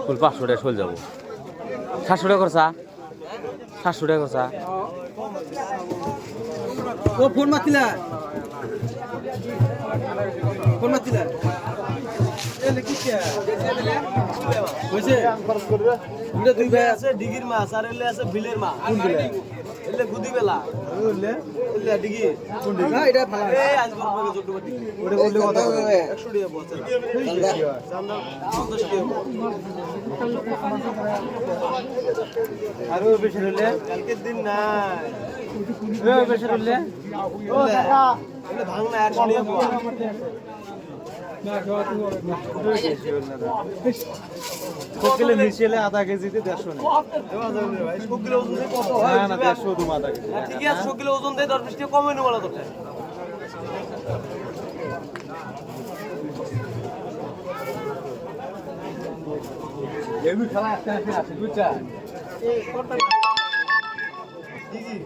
ফুল 500 টাকা চল যাবো 700 টাকা খরচা 700 টাকা খরচা ও ফোন মারছিলা দুই ভাই আছে ডিগির মাছ আর এলে আছে বিলের মাছ কোন বিলে এলে গুদি বেলা এলে ডিগি কোন ডিগি না এটা ভালো এই আজ বড় বড় ছোট বাটি ওটা বললে কথা 100 টাকা বলছে চান্দা 50 টাকা আর ওই বেশি হলে কালকে দিন না ওই বেশি হলে ও এটা ভাঙ না 100 টাকা কোকিলে মিশিয়ে আধা কেজিতে 150 নেই কোকিলে ওজন দিয়ে কত হয় না 150 তুমি আধা কেজি ঠিক আছে কোকিলে ওজন দিয়ে 10 20 টাকা কমে নেব বলা দরকার এমনি খেলা আসতে আসে বুঝছা এই কোনটা জি জি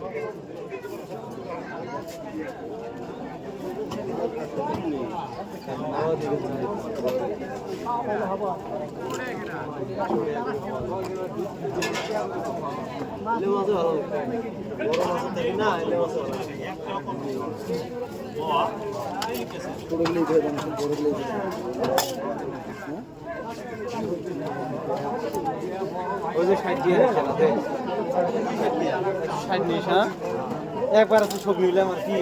একবার ছবি নিলে আমার কি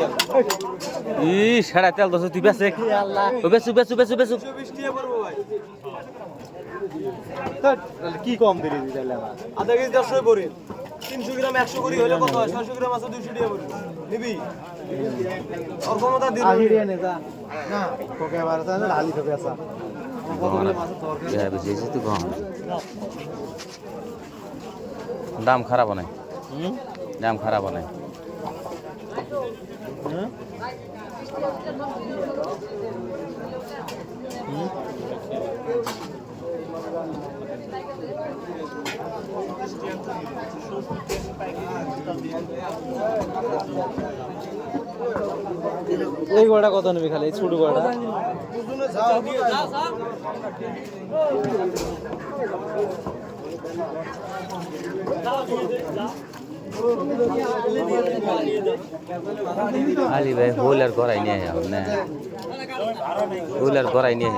সাড়ে তেল দশ তুই বেসে বেসু বেসু বেসু বেসু কি কম দিলি আধা কেজি 100 পড়ে 300 গ্রাম 100 করি হলে কত হয় 600 গ্রাম আছে 200 টাকা পড়বে নিবি আর ক্ষমতা দিল আহিরিয়া নে যা না কোকে আবার আছে না হালি হবে আছে কতগুলো মাছ তরকারি যা বেশি তো কম দাম খারাপ নাই দাম খারাপ নাই এই গোড়া কত নেবে খালি ছোট গোড়া আলি ভাই হোলার করাই নিয়ে না হোলার করাই নিয়ে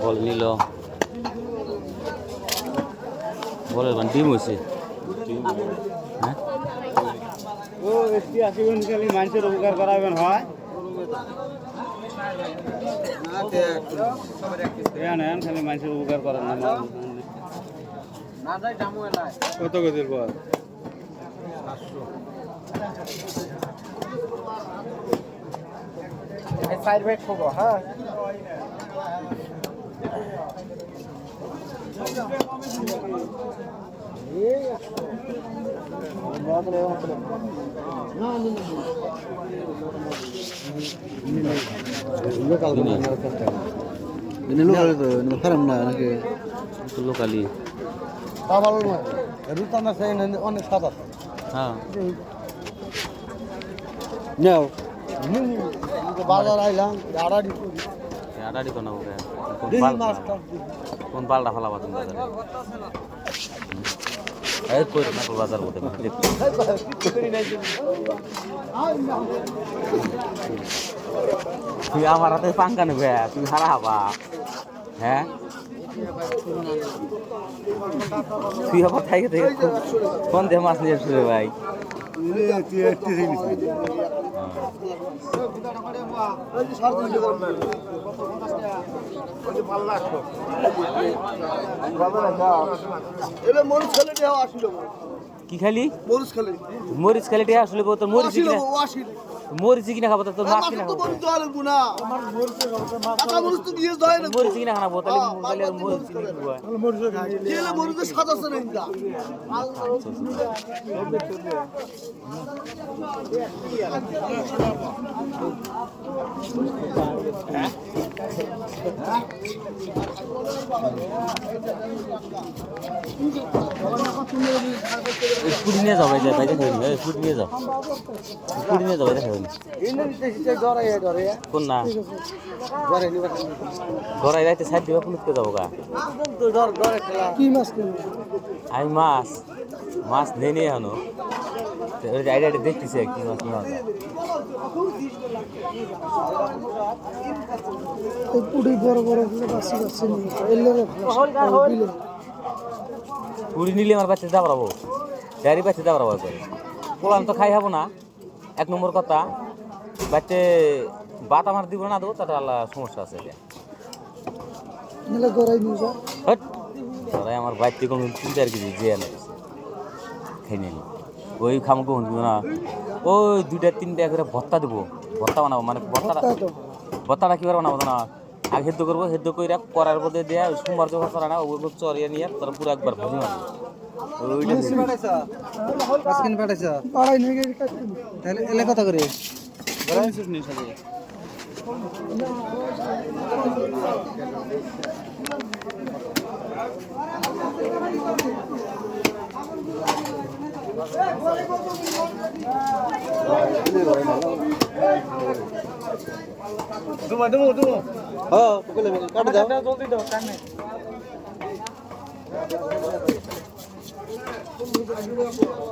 বল নিল বলের বান ডিম হয়েছে হ্যাঁ ও এসটি আসিবেন খালি মানুষের উপকার করাবেন হয় খালি মানুষের উপকার করেন না কত গতির পর 500 সাইড ব্যাগ খবো হ্যাঁ ini lokal itu haram না নাকি লোকালি তা ভালো নয় রুতা না সেই অনেক স্বাদ আছে হ্যাঁ নাও বাজার আইলাম আড়াড়ি আড়াড়ি কোন হবে কোন পালটা ফেলাবা তুমি বাজারে এই কই না কোন বাজার মধ্যে তুই আমার হাতে পাঙ্কা নেবে তুই হারা হবা হ্যাঁ তুই আবার থেকে কোন দিয়ে মাছ নিয়ে আসবে ভাই কি খালি মরিচ খালি টিয়া আসলে তোর মরিচ কিনা মরিচ কিনা খাবো তোর মাছ কিনা খাবো মরিচ কিনা খাবো তাহলে মরিচ স্কুটি নিয়ে যাও ভাই বাইরে খাইনি স্কুটি নিয়ে যাও স্কুটি নিয়ে যাও বাইরে খাইনি কোন না ঘরে যাইতে সাইড দিবা পুলিশকে যাবো গা আমি মাছ নেই নিয়ে আনো আইডিয়া দেখতেছি কি মাছ নেওয়া যায় পুরি নিলে আমার বাচ্চা যা পারবো ডায়েরি বাচ্চা যা পারবো করে পোলাম তো খাই হবো না এক নম্বর কথা বাচ্চা বাত আমার দিব না দেবো তাতে আল্লাহ সমস্যা আছে গড়াই আমার বাইর থেকে 3-4 কেজি যে এনে খাই নিলি ওই খামকে শুনবো না ওই 2-3টা করে ভর্তা দেবো ভর্তা বানাবো মানে ভর্তাটা কী করে বানাবো না আগে সেদ্ধ করবো সেদ্ধ করে করার মধ্যে দিয়ে সোমবার যখন করা না ওগুলো চড়িয়ে নিয়ে তারা পুরো একবার ভাজি মারবো ওইটা কথা করে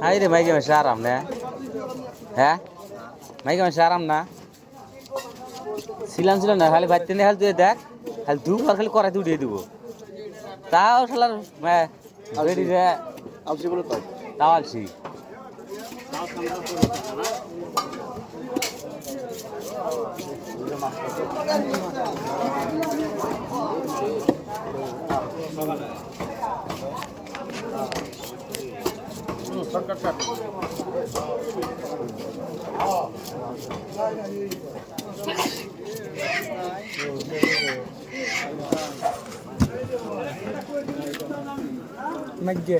হাই রে মাইকে মাসে আরাম না হ্যাঁ মাইকে মাসে আরাম না ছিলাম না খালি ভাইতে নিয়ে খালি তুই দেখ খালি ধুপ আর খালি কড়াইতে উঠিয়ে দিব তাও শালার রেডি রে আলসি বলে তাও আলসি Magge.